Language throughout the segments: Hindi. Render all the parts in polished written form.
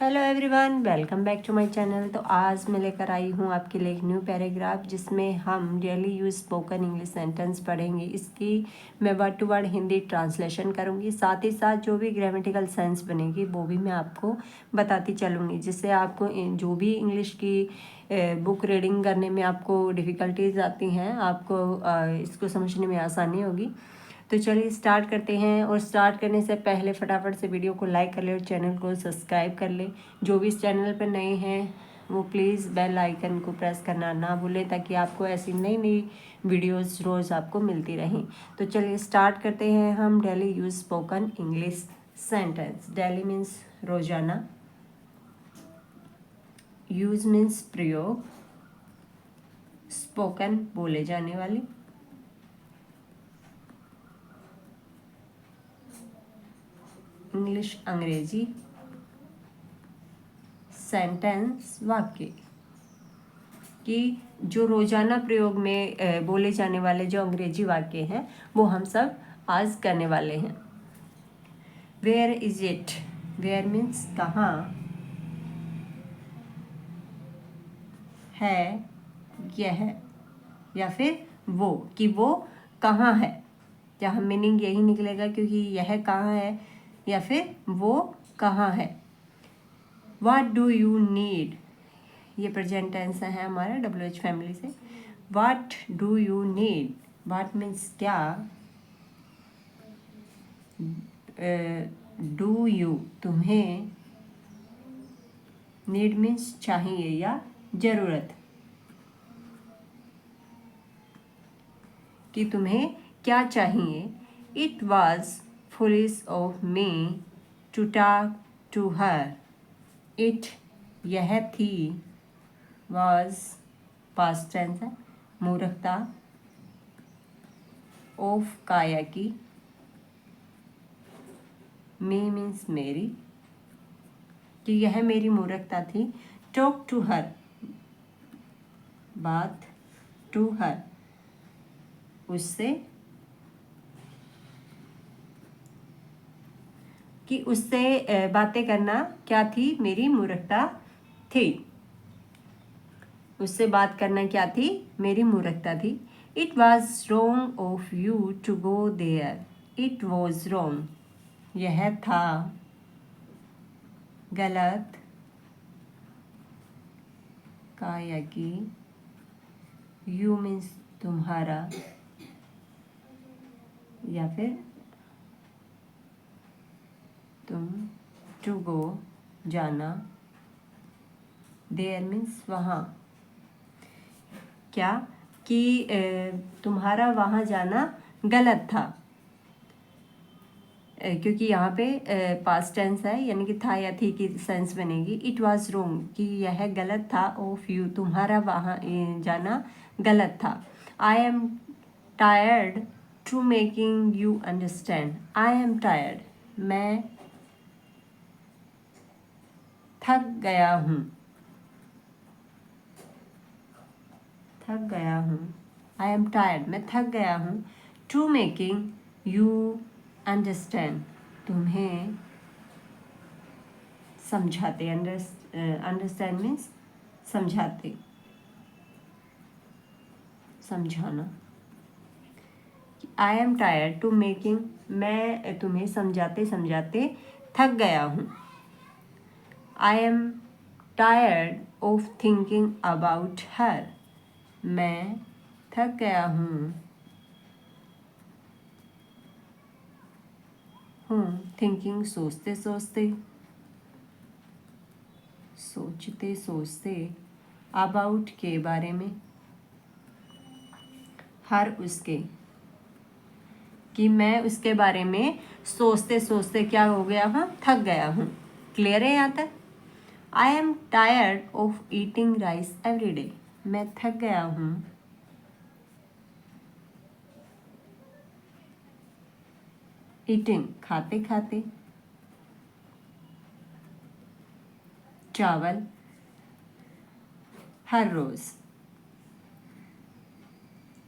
Hello everyone, welcome back to my channel. तो आज मैं लेकर आई हूँ आपके लिए एक न्यू पैराग्राफ जिसमें हम daily use spoken English sentence पढ़ेंगे। इसकी मैं word to word Hindi translation करूँगी, साथ ही साथ जो भी ग्रामेटिकल सेंस बनेगी वो भी मैं आपको बताती चलूँगी, जिससे आपको जो भी इंग्लिश की बुक रीडिंग करने में आपको डिफ़िकल्टीज आती हैं, आपको इसको समझने में आसानी होगी। तो चलिए स्टार्ट करते हैं। और स्टार्ट करने से पहले फटाफट से वीडियो को लाइक कर ले और चैनल को सब्सक्राइब कर ले। जो भी इस चैनल पर नए हैं वो प्लीज़ बेल आइकन को प्रेस करना ना भूलें, ताकि आपको ऐसी नई नई वीडियोस रोज़ आपको मिलती रहें। तो चलिए स्टार्ट करते हैं हम daily use spoken English sentence. Daily means रोज़ाना, यूज मीन्स प्रयोग, स्पोकन बोले जाने वाले, इंग्लिश अंग्रेजी, सेंटेंस वाक्य। कि जो रोज़ाना प्रयोग में बोले जाने वाले जो अंग्रेजी वाक्य हैं वो हम सब आज करने वाले हैं। Where is it, where means कहाँ, है यह, या फिर वो, कि वो कहाँ है। जहाँ मीनिंग यही निकलेगा, क्योंकि यह कहाँ है या फिर वो कहाँ है। व्हाट डू यू नीड, ये प्रेजेंट टेंस है हमारा WH फैमिली से। What do you need, what means क्या, डू यू तुम्हें, नीड मीन्स चाहिए या ज़रूरत, कि तुम्हें क्या चाहिए। It was foolish of me to talk to her, it यह थी, वॉज पास्ट टेंस है, मूर्खता, ऑफ काया की, मी मीन्स मेरी, कि यह मेरी मूर्खता थी। टॉक टू हर, बात, टू हर उससे, कि उससे बातें करना क्या थी, मेरी मूर्खता थी। उससे बात करना क्या थी, मेरी मूर्खता थी। It was wrong of you to go there, it was wrong यह था, गलत, का या कि, यू मीन्स तुम्हारा या फिर तुम, टू गो जाना, देयर मीन्स वहाँ, क्या, कि तुम्हारा वहाँ जाना गलत था। क्योंकि यहाँ पे पास्ट टेंस है, यानी कि था या थी की सेंस बनेगी। इट वाज रोंग, कि यह गलत था, ऑफ यू तुम्हारा वहाँ जाना गलत था। I am tired to making you understand, I am tired मैं थक गया हूँ, थक गया हूँ, आई एम टायर्ड मैं थक गया हूँ, टू मेकिंग यू अंडरस्टैंड तुम्हें समझाते, अंडरस्टैंड मीन्स समझाते, समझाना। I am tired to making, मैं तुम्हें समझाते समझाते थक गया हूँ। I am tired of thinking about her, मैं थक गया हूँ थिंकिंग सोचते सोचते, सोचते सोचते, अबाउट के बारे में, हर उसके, कि मैं उसके बारे में सोचते सोचते क्या हो गया हूँ, थक गया हूँ। क्लियर है यहाँ तक। आई am tired of eating rice every day, मैं थक गया हूँ ईटिंग खाते खाते, चावल हर रोज,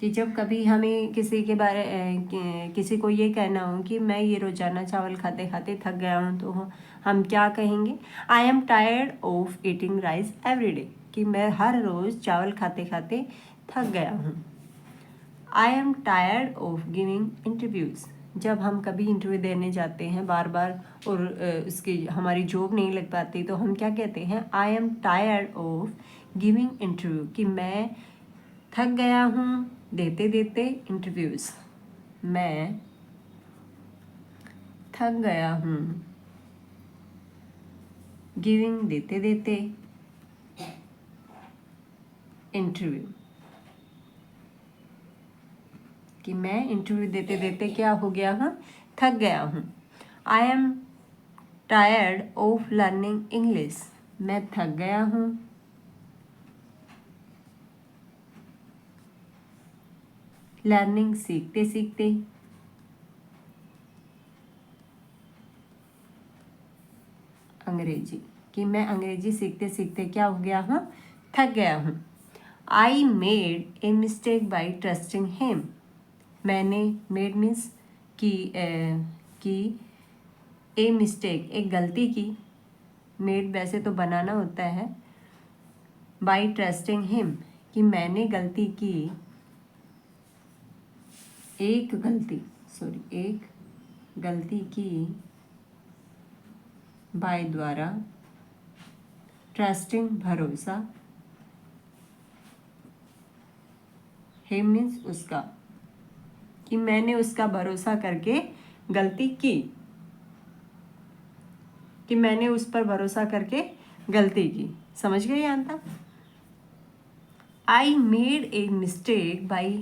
कि जब कभी हमें किसी के बारे किसी को ये कहना हो कि मैं ये रोज़ाना चावल खाते खाते थक गया हूँ, तो हम क्या कहेंगे? आई am tired of eating rice every day, कि मैं हर रोज़ चावल खाते खाते थक गया हूँ। I am tired of giving interviews, जब हम कभी इंटरव्यू देने जाते हैं बार बार और उसकी हमारी जॉब नहीं लग पाती, तो हम क्या कहते हैं? आई am tired of giving interview, कि मैं थक गया हूँ देते देते इंटरव्यूज़। मैं थक गया हूँ गिविंग देते देते इंटरव्यू, कि मैं इंटरव्यू देते देते क्या हो गया हूँ? थक गया हूँ। I am tired of learning English, मैं थक गया हूँ लर्निंग सीखते सीखते। अंग्रेजी, कि मैं अंग्रेजी सीखते सीखते क्या हो गया हूँ? थक गया हूँ। I made a mistake by trusting him, मैंने मेड मीन्स की ए मिस्टेक एक गलती की, मेड वैसे तो बनाना होता है, बाई ट्रस्टिंग हिम कि मैंने गलती की, एक गलती की बाय द्वारा, ट्रस्टिंग भरोसा, हिम मीन्स उसका, कि मैंने उसका भरोसा करके गलती की, कि मैंने उस पर भरोसा करके गलती की। समझ गए यहाँ तक? I made a mistake by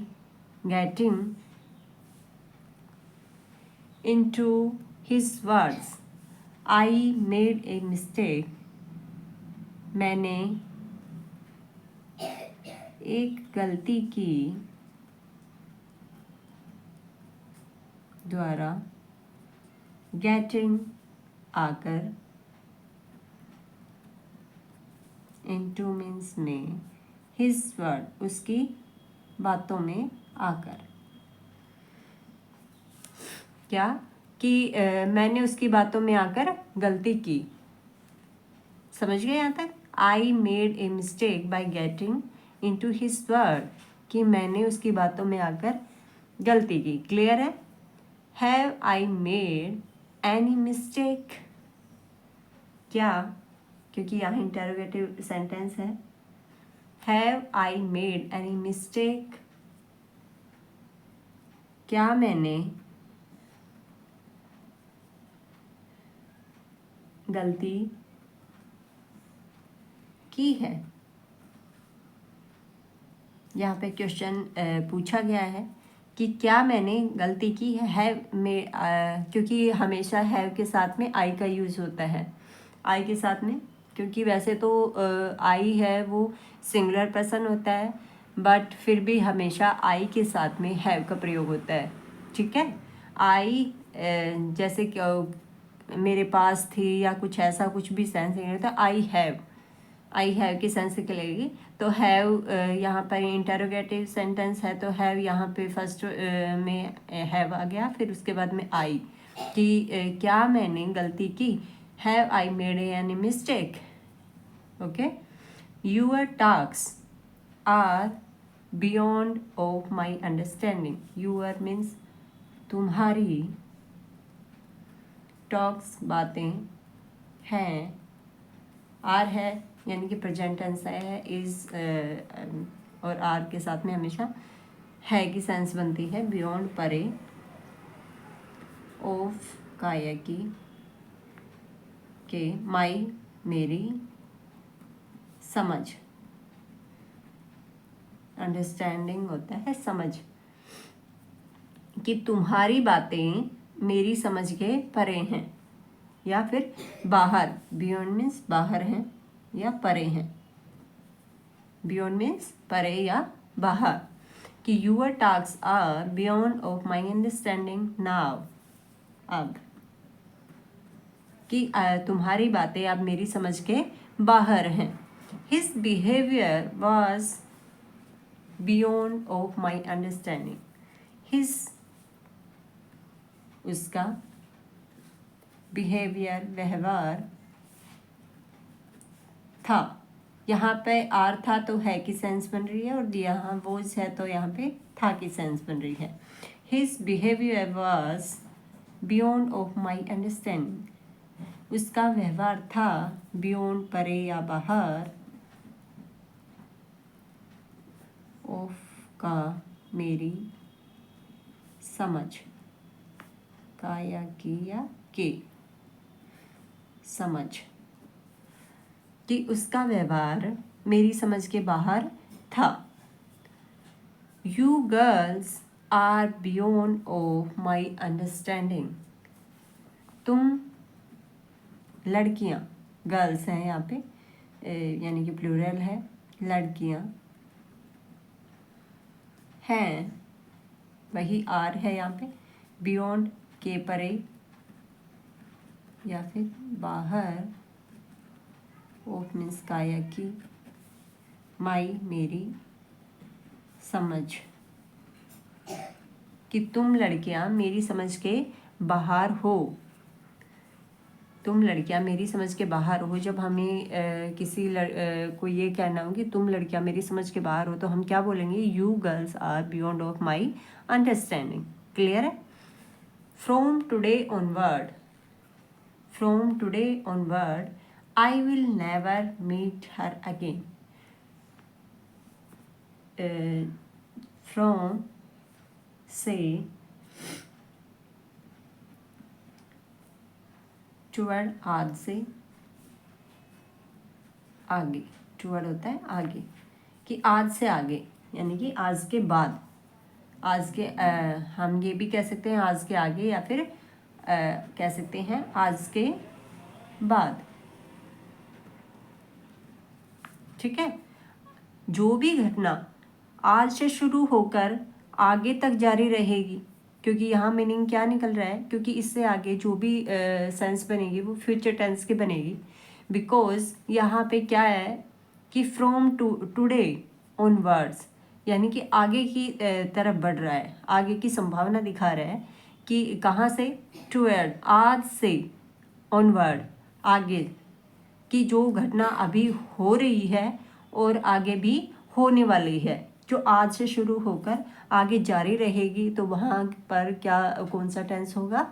getting into his words, I made a mistake, मैंने एक गलती की द्वारा, गेटिंग आकर, इनटू मीन्स में, हिज वर्ड उसकी बातों में आकर, क्या कि मैंने उसकी बातों में आकर गलती की। समझ गए यहाँ तक? I made a mistake by getting into his word, कि मैंने उसकी बातों में आकर गलती की। क्लियर है? Have I made any mistake, क्या, क्योंकि यहाँ इंटरोगेटिव सेंटेंस है। Have I made any mistake, क्या मैंने गलती की है। यहाँ पे क्वेश्चन पूछा गया है कि क्या मैंने गलती की है। हैव में क्योंकि हमेशा हैव के साथ में आई का यूज़ होता है, आई के साथ में, क्योंकि वैसे तो आई है वो सिंगुलर पर्सन होता है, बट फिर भी हमेशा आई के साथ में हैव का प्रयोग होता है। ठीक है? आई जैसे कि मेरे पास थी या कुछ ऐसा, कुछ भी सेंस नहीं होता। आई हैव की सेंस निकलेगी, तो हैव यहाँ पर इंटरोगेटिव सेंटेंस है, तो हैव यहाँ पे फर्स्ट में हैव आ गया, फिर उसके बाद में आई, कि क्या मैंने गलती की। Have I made any mistake. Okay, your task are beyond of my understanding. Your means तुम्हारी, टॉक्स बातें, हैं, आर है यानी कि प्रेजेंट टेंस है, इज और आर के साथ में हमेशा है की सेंस बनती है। बियॉन्ड परे, ऑफ काया की, के, माई मेरी, समझ, अंडरस्टैंडिंग होता है समझ, कि तुम्हारी बातें मेरी समझ के परे हैं या फिर बाहर। बियॉन्ड मीन्स बाहर हैं या परे हैं। बियॉन्ड मीन्स परे या बाहर, कि your task are beyond of my understanding now, अब, कि तुम्हारी बातें अब मेरी समझ के बाहर हैं। His behaviour was beyond of my understanding. His उसका, बिहेवियर व्यवहार, था, यहाँ पे आर था तो है की सेंस बन रही है, और यहाँ वॉज है तो यहाँ पे था की सेंस बन रही है। His behaviour was beyond of my understanding. उसका व्यवहार था बियॉन्ड परे या बाहर, ऑफ का मेरी समझ, का या की या के समझ, कि उसका व्यवहार मेरी समझ के बाहर था। You girls are beyond of my understanding. तुम लड़कियां, गर्ल्स हैं यहाँ पे, यानी कि प्लूरल है, लड़कियां हैं, वही आर है यहाँ पे, बियॉन्ड के परे या फिर बाहर, ऑफ मीन्स काया की, माई मेरी समझ, कि तुम लड़कियां मेरी समझ के बाहर हो। तुम लड़कियां मेरी समझ के बाहर हो। जब हमें किसी को ये कहना हो कि तुम लड़कियां मेरी समझ के बाहर हो, तो हम क्या बोलेंगे? You girls are beyond of my understanding. Clear है? From today onward, from today onward I will never meet her again. From से टुवर्ड, आज से आगे, टुवर्ड होता है आगे, कि आज से आगे यानी कि आज के बाद, आज के हम ये भी कह सकते हैं आज के आगे, या फिर कह सकते हैं आज के बाद। ठीक है? जो भी घटना आज से शुरू होकर आगे तक जारी रहेगी, क्योंकि यहाँ मीनिंग क्या निकल रहा है, क्योंकि इससे आगे जो भी सेंस बनेगी वो फ्यूचर टेंस की बनेगी। बिकॉज यहाँ पे क्या है कि फ्रॉम टुडे ऑनवर्ड्स, यानी कि आगे की तरफ बढ़ रहा है, आगे की संभावना दिखा रहा है कि कहाँ से? टुवर्ड, आज से, ऑनवर्ड आगे की जो घटना अभी हो रही है और आगे भी होने वाली है, जो आज से शुरू होकर आगे जारी रहेगी, तो वहाँ पर क्या, कौन सा टेंस होगा?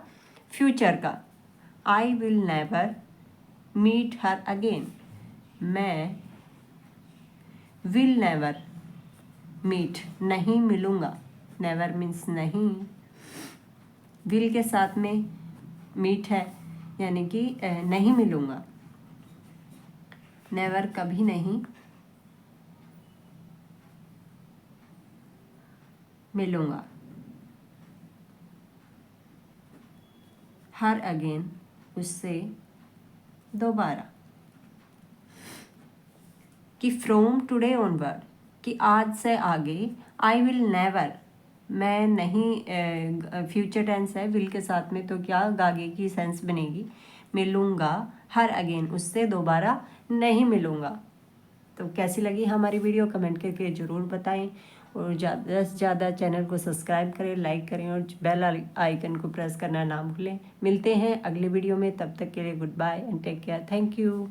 फ्यूचर का। I will never meet her again, मैं विल नेवर मीट, नहीं मिलूँगा, नेवर मीन्स नहीं, विल के साथ में मीट है यानी कि नहीं मिलूँगा, नेवर कभी नहीं मिलूँगा, हर अगेन उससे दोबारा, कि फ्रॉम टुडे ऑनवर्ड, कि आज से आगे, आई विल नेवर, मैं नहीं, फ्यूचर टेंस है विल के साथ में, तो क्या आगे की सेंस बनेगी? मिलूँगा, हर अगेन उससे दोबारा नहीं मिलूँगा। तो कैसी लगी हमारी वीडियो कमेंट करके ज़रूर बताएं, और ज़्यादा से ज़्यादा चैनल को सब्सक्राइब करें, लाइक करें, और बेल आइकन को प्रेस करना ना भूलें। मिलते हैं अगले वीडियो में, तब तक के लिए goodbye and take care. Thank you.